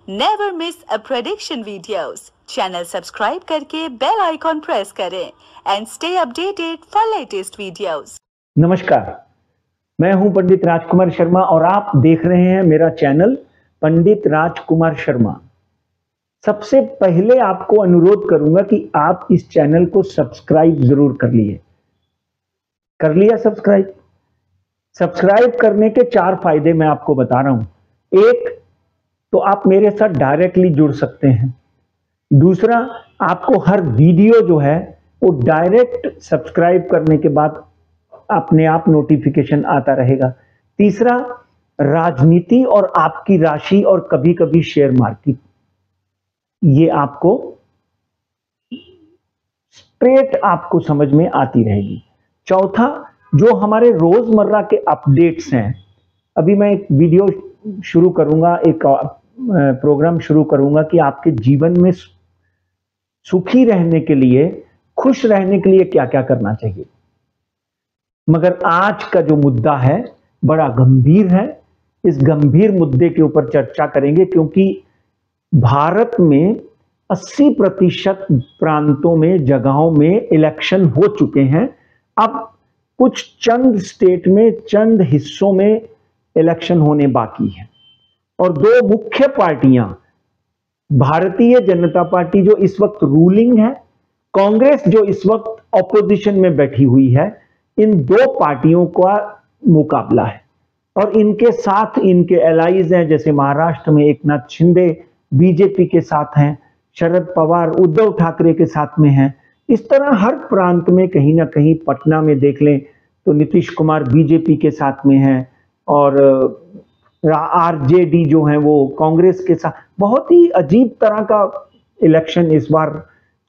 Never miss अ prediction videos. Channel subscribe करके bell icon press करें and stay updated for latest videos. नमस्कार, मैं हूं पंडित राजकुमार शर्मा और आप देख रहे हैं मेरा चैनल पंडित राजकुमार शर्मा। सबसे पहले आपको अनुरोध करूंगा कि आप इस चैनल को सब्सक्राइब जरूर कर लिए। कर लिया सब्सक्राइब? सब्सक्राइब करने के 4 फायदे मैं आपको बता रहा हूं। एक, तो आप मेरे साथ डायरेक्टली जुड़ सकते हैं। दूसरा, आपको हर वीडियो जो है वो डायरेक्ट सब्सक्राइब करने के बाद अपने आप नोटिफिकेशन आता रहेगा। तीसरा, राजनीति और आपकी राशि और कभी कभी शेयर मार्केट, ये आपको स्ट्रेट आपको समझ में आती रहेगी। चौथा, जो हमारे रोजमर्रा के अपडेट्स हैं, अभी मैं एक वीडियो शुरू करूंगा, एक प्रोग्राम शुरू करूंगा कि आपके जीवन में सुखी रहने के लिए, खुश रहने के लिए क्या क्या करना चाहिए। मगर आज का जो मुद्दा है बड़ा गंभीर है। इस गंभीर मुद्दे के ऊपर चर्चा करेंगे क्योंकि भारत में 80% प्रांतों में, जगहों में इलेक्शन हो चुके हैं। अब कुछ चंद स्टेट में, चंद हिस्सों में इलेक्शन होने बाकी है और दो मुख्य पार्टियां, भारतीय जनता पार्टी जो इस वक्त रूलिंग है, कांग्रेस जो इस वक्त ऑपोजिशन में बैठी हुई है, इन दो पार्टियों का मुकाबला है। और इनके साथ इनके एलाइज हैं, जैसे महाराष्ट्र में एकनाथ शिंदे बीजेपी के साथ हैं, शरद पवार उद्धव ठाकरे के साथ में हैं। इस तरह हर प्रांत में कहीं ना कहीं, पटना में देख लें तो नीतीश कुमार बीजेपी के साथ में हैं और आरजेडी जो है वो कांग्रेस के साथ। बहुत ही अजीब तरह का इलेक्शन इस बार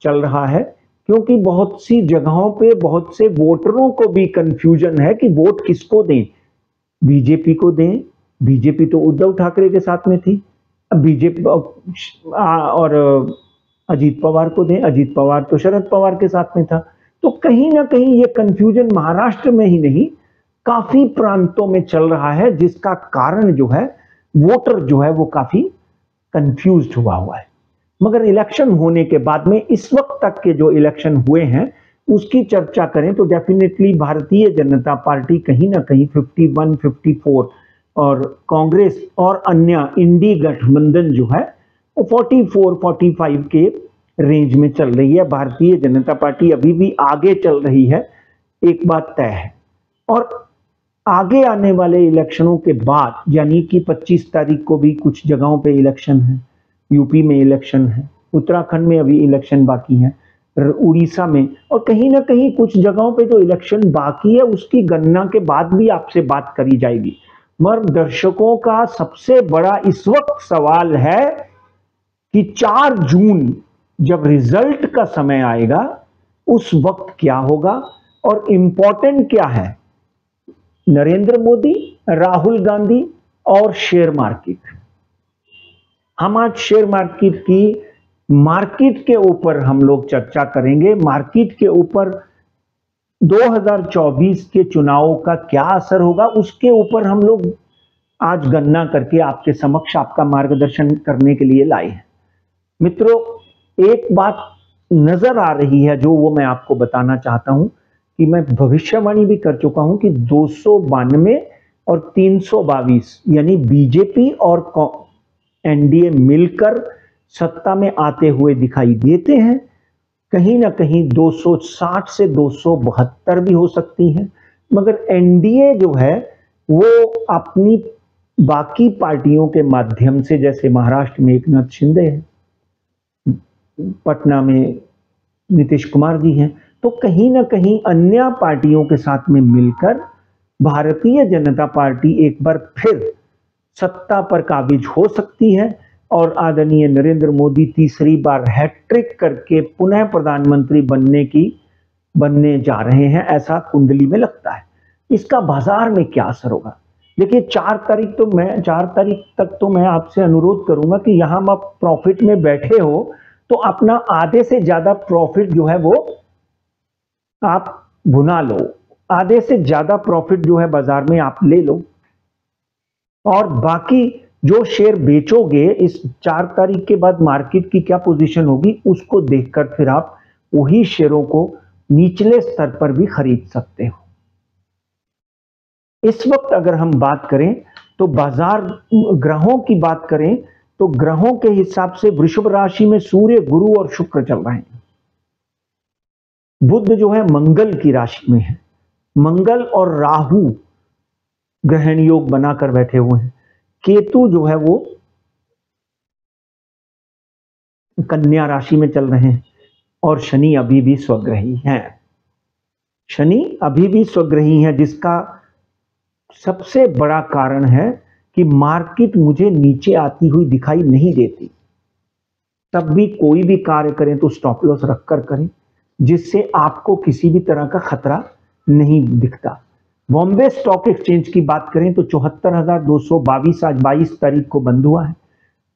चल रहा है क्योंकि बहुत सी जगहों पे बहुत से वोटरों को भी कंफ्यूजन है कि वोट किसको दें। बीजेपी को दें, बीजेपी तो उद्धव ठाकरे के साथ में थी, बीजेपी और अजीत पवार को दें, अजीत पवार तो शरद पवार के साथ में था। तो कहीं ना कहीं ये कंफ्यूजन महाराष्ट्र में ही नहीं, काफी प्रांतों में चल रहा है, जिसका कारण जो है वोटर जो है वो काफी कंफ्यूज्ड हुआ है। मगर इलेक्शन होने के बाद में, इस वक्त तक के जो इलेक्शन हुए हैं उसकी चर्चा करें तो डेफिनेटली भारतीय जनता पार्टी कहीं ना कहीं 51, 54 और कांग्रेस और अन्य इंडी गठबंधन जो है वो 44, 45 के रेंज में चल रही है। भारतीय जनता पार्टी अभी भी आगे चल रही है, एक बात तय है। और आगे आने वाले इलेक्शनों के बाद, यानी कि 25 तारीख को भी कुछ जगहों पे इलेक्शन है, यूपी में इलेक्शन है, उत्तराखंड में अभी इलेक्शन बाकी है, उड़ीसा में, और कहीं ना कहीं कुछ जगहों पे जो इलेक्शन बाकी है उसकी गणना के बाद भी आपसे बात करी जाएगी। मगर दर्शकों का सबसे बड़ा इस वक्त सवाल है कि 4 जून जब रिजल्ट का समय आएगा उस वक्त क्या होगा और इंपॉर्टेंट क्या है, नरेंद्र मोदी, राहुल गांधी और शेयर मार्केट। हम आज शेयर मार्केट के ऊपर हम लोग चर्चा करेंगे। मार्केट के ऊपर 2024 के चुनावों का क्या असर होगा, उसके ऊपर हम लोग आज गणना करके आपके समक्ष आपका मार्गदर्शन करने के लिए लाए हैं। मित्रों, एक बात नजर आ रही है जो वो मैं आपको बताना चाहता हूं कि मैं भविष्यवाणी भी कर चुका हूं कि 292 और 322 यानी बीजेपी और एनडीए मिलकर सत्ता में आते हुए दिखाई देते हैं। कहीं ना कहीं 260 से 272 भी हो सकती हैं। मगर एनडीए जो है वो अपनी बाकी पार्टियों के माध्यम से, जैसे महाराष्ट्र में एकनाथ शिंदे है, पटना में नीतीश कुमार जी हैं, तो कहीं ना कहीं अन्य पार्टियों के साथ में मिलकर भारतीय जनता पार्टी एक बार फिर सत्ता पर काबिज हो सकती है और आदरणीय नरेंद्र मोदी तीसरी बार हैट्रिक करके पुनः प्रधानमंत्री बनने जा रहे हैं, ऐसा कुंडली में लगता है। इसका बाजार में क्या असर होगा? देखिए, 4 तारीख तक तो मैं आपसे अनुरोध करूंगा कि यहां आप प्रॉफिट में बैठे हो तो अपना आधे से ज्यादा प्रॉफिट जो है वो आप भुना लो, आधे से ज्यादा प्रॉफिट जो है बाजार में आप ले लो और बाकी जो शेयर बेचोगे इस 4 तारीख के बाद मार्केट की क्या पोजीशन होगी उसको देखकर फिर आप वही शेयरों को निचले स्तर पर भी खरीद सकते हो। इस वक्त अगर हम बात करें तो बाजार ग्रहों की बात करें तो ग्रहों के हिसाब से वृषभ राशि में सूर्य, गुरु और शुक्र चल रहे हैं। बुध जो है मंगल की राशि में है। मंगल और राहु ग्रहण योग बनाकर बैठे हुए हैं। केतु जो है वो कन्या राशि में चल रहे हैं और शनि अभी भी स्वग्रही हैं। शनि अभी भी स्वग्रही हैं, जिसका सबसे बड़ा कारण है कि मार्केट मुझे नीचे आती हुई दिखाई नहीं देती। तब भी कोई भी कार्य करें तो स्टॉप लॉस रखकर करें, जिससे आपको किसी भी तरह का खतरा नहीं दिखता। बॉम्बे स्टॉक एक्सचेंज की बात करें तो 74,222 आज 22 तारीख को बंद हुआ है।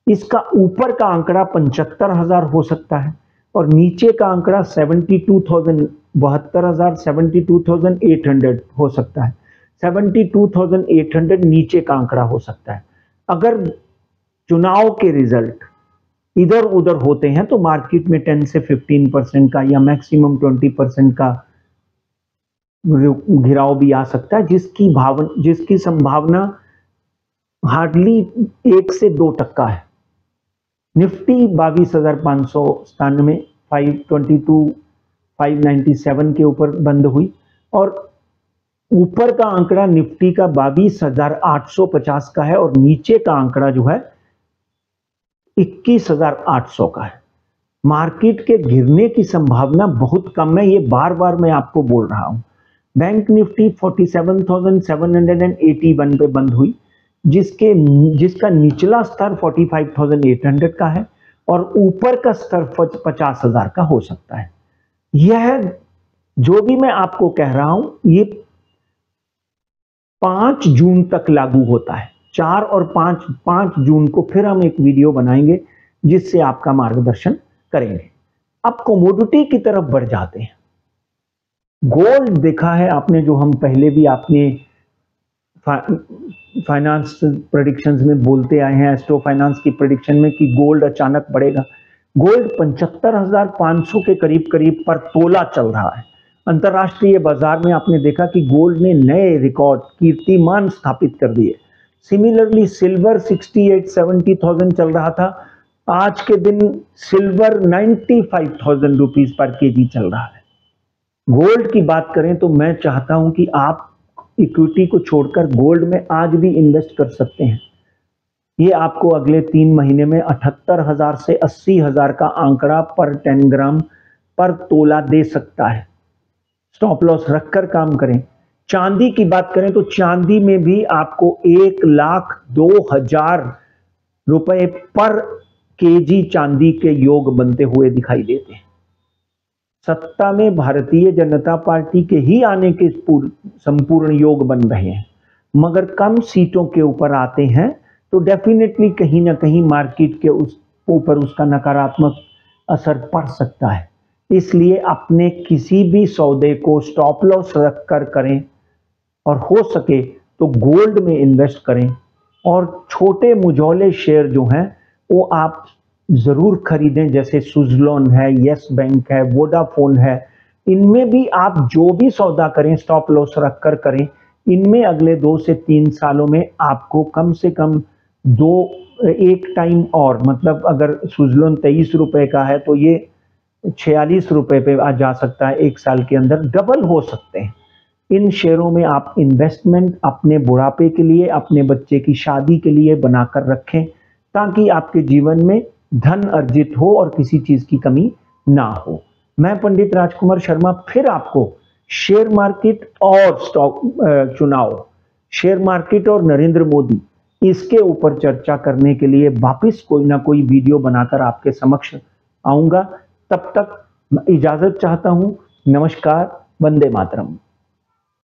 इसका ऊपर का आंकड़ा 75,000 हो सकता है और नीचे का आंकड़ा 72,800 हो सकता है। 72,800 नीचे का आंकड़ा हो सकता है। अगर चुनाव के रिजल्ट इधर उधर होते हैं तो मार्केट में 10 से 15% का या मैक्सिमम 20% का गिराव भी आ सकता है, जिसकी संभावना हार्डली 1 से 2% है। निफ्टी 22,597 522 597 के ऊपर बंद हुई और ऊपर का आंकड़ा निफ्टी का 22,850 का है और नीचे का आंकड़ा जो है 21,800 का है। मार्केट के गिरने की संभावना बहुत कम है, ये बार बार मैं आपको बोल रहा हूं। बैंक निफ्टी 47,781 पे बंद हुई, जिसका निचला स्तर 45,800 का है और ऊपर का स्तर 50,000 का हो सकता है। यह जो भी मैं आपको कह रहा हूं ये 5 जून तक लागू होता है। 4 और 5 जून को फिर हम एक वीडियो बनाएंगे जिससे आपका मार्गदर्शन करेंगे। अब कमोडिटी की तरफ बढ़ जाते हैं। गोल्ड देखा है आपने, जो हम पहले भी आपने फाइनेंस प्रेडिक्शंस में बोलते आए हैं, एस्ट्रो फाइनेंस की प्रेडिक्शन में कि गोल्ड अचानक बढ़ेगा। गोल्ड 75,500 के करीब पर तोला चल रहा है। अंतरराष्ट्रीय बाजार में आपने देखा कि गोल्ड ने नए रिकॉर्ड कीर्तिमान स्थापित कर दिए। सिमिलरली सिल्वर 68-70,000 चल रहा था, आज के दिन सिल्वर 95,000 रुपीज पर केजी चल रहा है। गोल्ड की बात करें तो मैं चाहता हूं कि आप इक्विटी को छोड़कर गोल्ड में आज भी इन्वेस्ट कर सकते हैं। ये आपको अगले 3 महीने में 78,000 से 80,000 का आंकड़ा पर 10 ग्राम पर तोला दे सकता है। स्टॉप लॉस रखकर काम करें। चांदी की बात करें तो चांदी में भी आपको 1,02,000 रुपए पर केजी चांदी के योग बनते हुए दिखाई देते हैं। सत्ता में भारतीय जनता पार्टी के ही आने के संपूर्ण योग बन रहे हैं, मगर कम सीटों के ऊपर आते हैं तो डेफिनेटली कहीं ना कहीं मार्केट के ऊपर उसका नकारात्मक असर पड़ सकता है। इसलिए अपने किसी भी सौदे को स्टॉप लॉस रखकर करें और हो सके तो गोल्ड में इन्वेस्ट करें। और छोटे मुझौले शेयर जो हैं वो आप जरूर खरीदें, जैसे सुज़लोन है, यस बैंक है, वोडाफोन है। इनमें भी आप जो भी सौदा करें स्टॉप लॉस रखकर करें। इनमें अगले 2 से 3 सालों में आपको कम से कम एक टाइम और, मतलब अगर सुज़लोन 23 रुपए का है तो ये 46 रुपए पे आ जा सकता है। 1 साल के अंदर डबल हो सकते हैं। इन शेयरों में आप इन्वेस्टमेंट अपने बुढ़ापे के लिए, अपने बच्चे की शादी के लिए बनाकर रखें, ताकि आपके जीवन में धन अर्जित हो और किसी चीज की कमी ना हो। मैं पंडित राजकुमार शर्मा फिर आपको शेयर मार्केट और चुनाव, शेयर मार्केट और नरेंद्र मोदी, इसके ऊपर चर्चा करने के लिए वापस कोई ना कोई वीडियो बनाकर आपके समक्ष आऊंगा। तब तक इजाजत चाहता हूं। नमस्कार, वंदे मातरम।